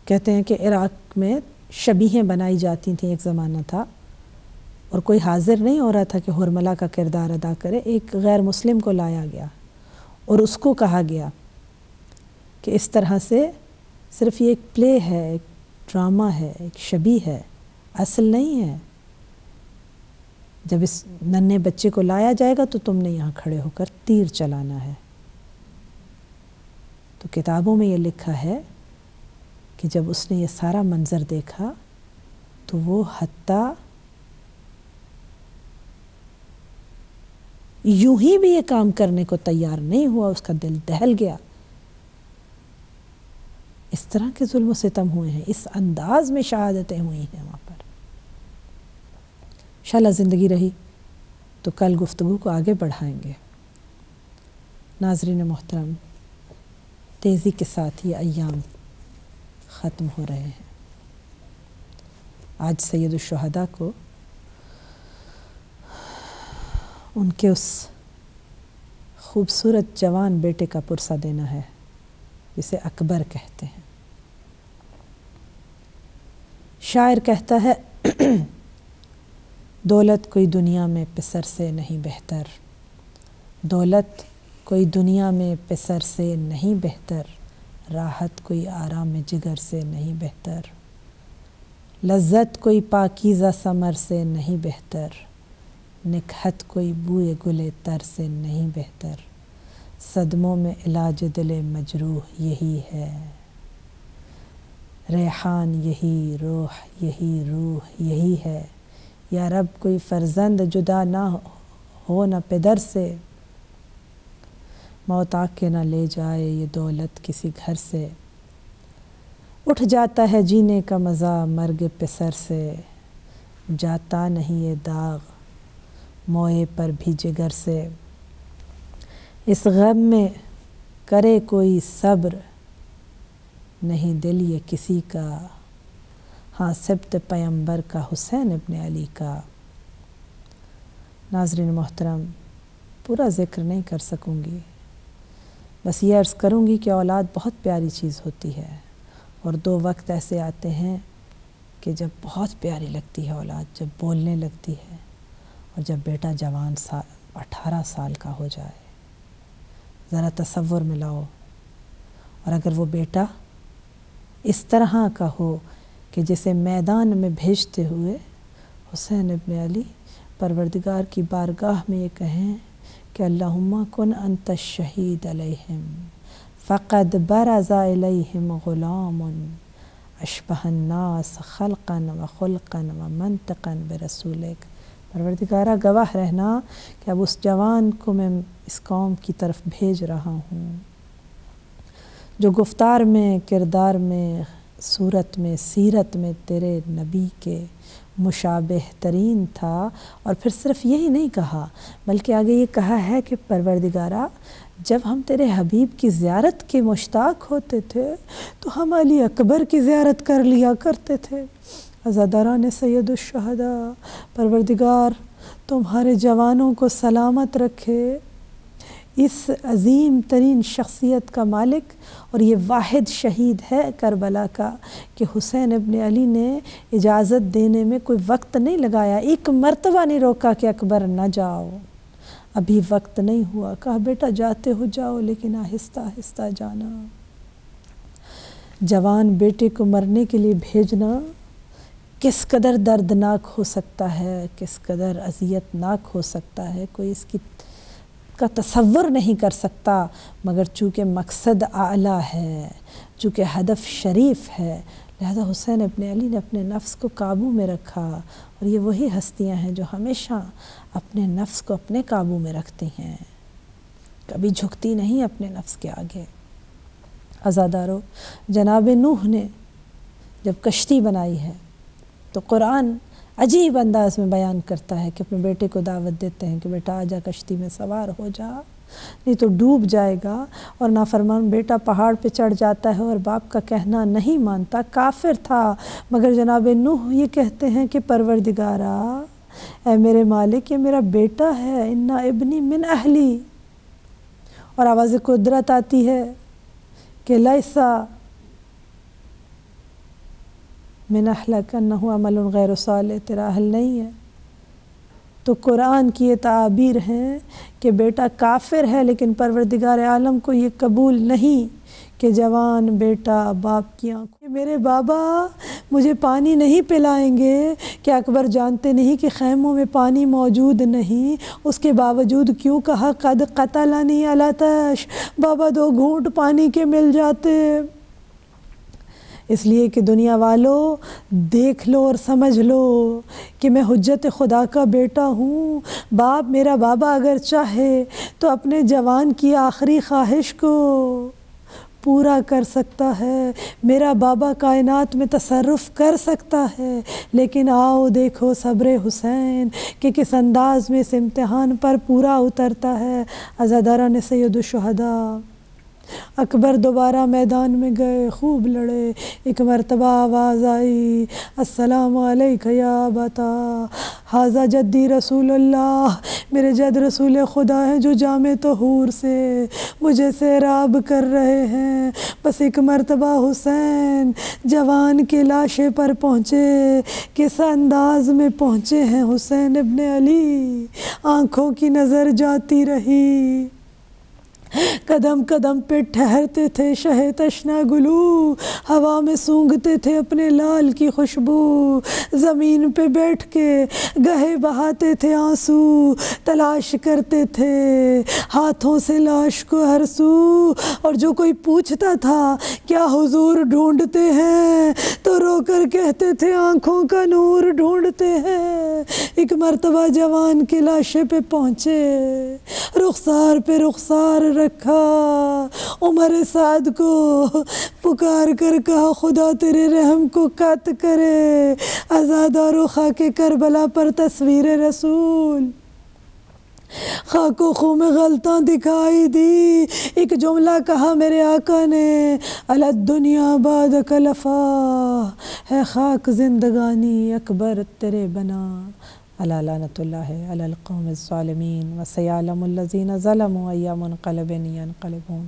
کہتے ہیں کہ عراق میں شبیہیں بنائی جاتی تھیں، ایک زمانہ تھا، اور کوئی حاضر نہیں ہو رہا تھا کہ حرملہ کا کردار ادا کرے. ایک غیر مسلم کو لایا گیا اور اس کو کہا گیا کہ اس طرح سے صرف یہ ایک پلے ہے، ایک ڈرامہ ہے، ایک شبیہ ہے، اصل نہیں ہے. جب اس ننھے بچے کو لایا جائے گا تو تم نے یہاں کھڑے ہو کر تیر چلانا ہے. تو کتابوں میں یہ لکھا ہے کہ جب اس نے یہ سارا منظر دیکھا تو وہ حتیٰ یوں ہی بھی یہ کام کرنے کو تیار نہیں ہوا، اس کا دل دہل گیا. اس طرح کے ظلم و ستم ہوئے ہیں، اس انداز میں شہادتیں ہوئی ہیں وہاں پر. انشاءاللہ زندگی رہی تو کل گفتگو کو آگے بڑھائیں گے. ناظرین محترم، تیزی کے ساتھ یہ ایام ختم ہو رہے ہیں. آج سید الشہداء کو ان کے اس خوبصورت جوان بیٹے کا پرسہ دینا ہے جسے اکبر کہتے ہیں. شاعر کہتا ہے دولت کوئی دنیا میں پسر سے نہیں بہتر، دولت کوئی دنیا میں پسر سے نہیں بہتر، راحت کوئی آرام جگر سے نہیں بہتر، لذت کوئی پاکیزہ ثمر سے نہیں بہتر، نکہت کوئی بوئے گل تر سے نہیں بہتر، صدموں میں علاج دل مجروح یہی ہے، ریحان یہی روح یہی ہے. یا رب کوئی فرزند جدا نہ ہو نہ پدر سے، موت آ کے نہ لے جائے یہ دولت کسی گھر سے، اٹھ جاتا ہے جینے کا مزہ مرگ پسر سے، جاتا نہیں یہ داغ موئے پر بھی جگر سے، اس غم میں کرے کوئی صبر نہیں دل یہ کسی کا، ہاں سبت پیمبر کا حسین ابن علی کا. ناظرین محترم، پورا ذکر نہیں کر سکوں گی، بس یہ عرض کروں گی کہ اولاد بہت پیاری چیز ہوتی ہے، اور 2 وقت ایسے آتے ہیں کہ جب بہت پیاری لگتی ہے اولاد، جب بولنے لگتی ہے، اور جب بیٹا جوان 18 سال کا ہو جائے. ذرا تصور میں لاؤ. اور اگر وہ بیٹا اس طرح کا ہو کہ جسے میدان میں بھیجتے ہوئے حسین ابن علی پروردگار کی بارگاہ میں یہ کہیں کہ اللہم کن انت الشہید علیہم فقد برز الیہم غلام اشبہ الناس خلقا و خلقا و منطقا برسولک. پروردگارہ گواہ رہنا کہ اب اس جوان کو میں اس قوم کی طرف بھیج رہا ہوں جو گفتار میں، کردار میں، صورت میں سیرت میں تیرے نبی کے مشابہ ترین تھا۔ اور پھر صرف یہی نہیں کہا بلکہ آگے یہ کہا ہے کہ پروردگارا جب ہم تیرے حبیب کی زیارت کے مشتاق ہوتے تھے تو ہم علی اکبر کی زیارت کر لیا کرتے تھے۔ عزاداران سید الشہداء، پروردگار تمہارے جوانوں کو سلامت رکھے۔ اس عظیم ترین شخصیت کا مالک اور یہ واحد شہید ہے کربلا کا کہ حسین ابن علی نے اجازت دینے میں کوئی وقت نہیں لگایا، ایک مرتبہ نہیں روکا کہ اکبر نہ جاؤ، ابھی وقت نہیں ہوا، کہا بیٹا جاتے ہو جاؤ لیکن آہستہ آہستہ جانا۔ جوان بیٹے کو مرنے کے لیے بھیجنا کس قدر دردناک ہو سکتا ہے، کس قدر اذیت ناک ہو سکتا ہے، کوئی اس کا تصور نہیں کر سکتا، مگر چونکہ مقصد اعلیٰ ہے، چونکہ ہدف شریف ہے، لہذا حسین ابن علی نے اپنے نفس کو قابو میں رکھا۔ اور یہ وہی ہستیاں ہیں جو ہمیشہ اپنے نفس کو اپنے قابو میں رکھتی ہیں، کبھی جھکتی نہیں اپنے نفس کے آگے۔ عزادارو، جناب نوح نے جب کشتی بنائی ہے تو قرآن عجیب انداز میں بیان کرتا ہے کہ اپنے بیٹے کو دعوت دیتے ہیں کہ بیٹا آجا کشتی میں سوار ہو جا، نہیں تو ڈوب جائے گا۔ اور نافرمان بیٹا پہاڑ پہ چڑھ جاتا ہے اور باپ کا کہنا نہیں مانتا، کافر تھا، مگر جناب نوح یہ کہتے ہیں کہ پروردگارا اے میرے مالک یہ میرا بیٹا ہے، انا ابنی من اہلی، اور آواز قدرت آتی ہے کہ لیسا من اہلک انہ عمل غیر صالح، تیرا اہل نہیں ہے۔ تو قرآن کی یہ تعابیر ہیں کہ بیٹا کافر ہے لیکن پروردگار عالم کو یہ قبول نہیں کہ جوان بیٹا باپ کی آنکھوں میرے بابا مجھے پانی نہیں پلائیں گے، کیا اکبر جانتے نہیں کہ خیموں میں پانی موجود نہیں؟ اس کے باوجود کیوں کہا قد قتلنی العطش، بابا 2 گھونٹ پانی کے مل جاتے۔ اس لیے کہ دنیا والو دیکھ لو اور سمجھ لو کہ میں حجت خدا کا بیٹا ہوں۔ باپ میرا بابا اگر چاہے تو اپنے جوان کی آخری خواہش کو پورا کر سکتا ہے، میرا بابا کائنات میں تصرف کر سکتا ہے، لیکن آؤ دیکھو صبر حسین کہ کس انداز میں اس امتحان پر پورا اترتا ہے۔ عزاداران سید الشہداء، اکبر دوبارہ میدان میں گئے، خوب لڑے، ایک مرتبہ آواز آئی السلام علیک یا ابتا ھذا جدی رسول اللہ، میرے جد رسول خدا ہیں جو جامع طہور سے مجھے سیراب کر رہے ہیں۔ بس ایک مرتبہ حسین جوان کے لاشے پر پہنچے، کس انداز میں پہنچے ہیں حسین ابن علی، آنکھوں کی نظر جاتی رہی، قدم قدم پہ ٹھہرتے تھے شہ تشنا گلو، ہوا میں سونگھتے تھے اپنے لال کی خوشبو، زمین پہ بیٹھ کے گہے بہاتے تھے آنسو، تلاش کرتے تھے ہاتھوں سے لاش کو ہر سو، اور جو کوئی پوچھتا تھا کیا حضور ڈھونڈتے ہیں تو رو کر کہتے تھے آنکھوں کا نور ڈھونڈتے ہیں۔ ایک مرتبہ جوان کے لاشے پہ پہنچے، رخسار پہ رخسار رکھا، عمر سعد کو پکار کر کہا خدا تیرے رحم کو قط کرے، عزادارو خاک کربلا پر تصویر رسول خاک و خوں میں غلطاں دکھائی دی۔ ایک جملہ کہا میرے آقا نے علی الدنیا بعدک لفا، ہے خاک زندگانی اکبر تیرے بنا، الا لعنت اللہ علی القوم الظالمین وسیعلم الذین ظلموا ای منقلب ینقلبون۔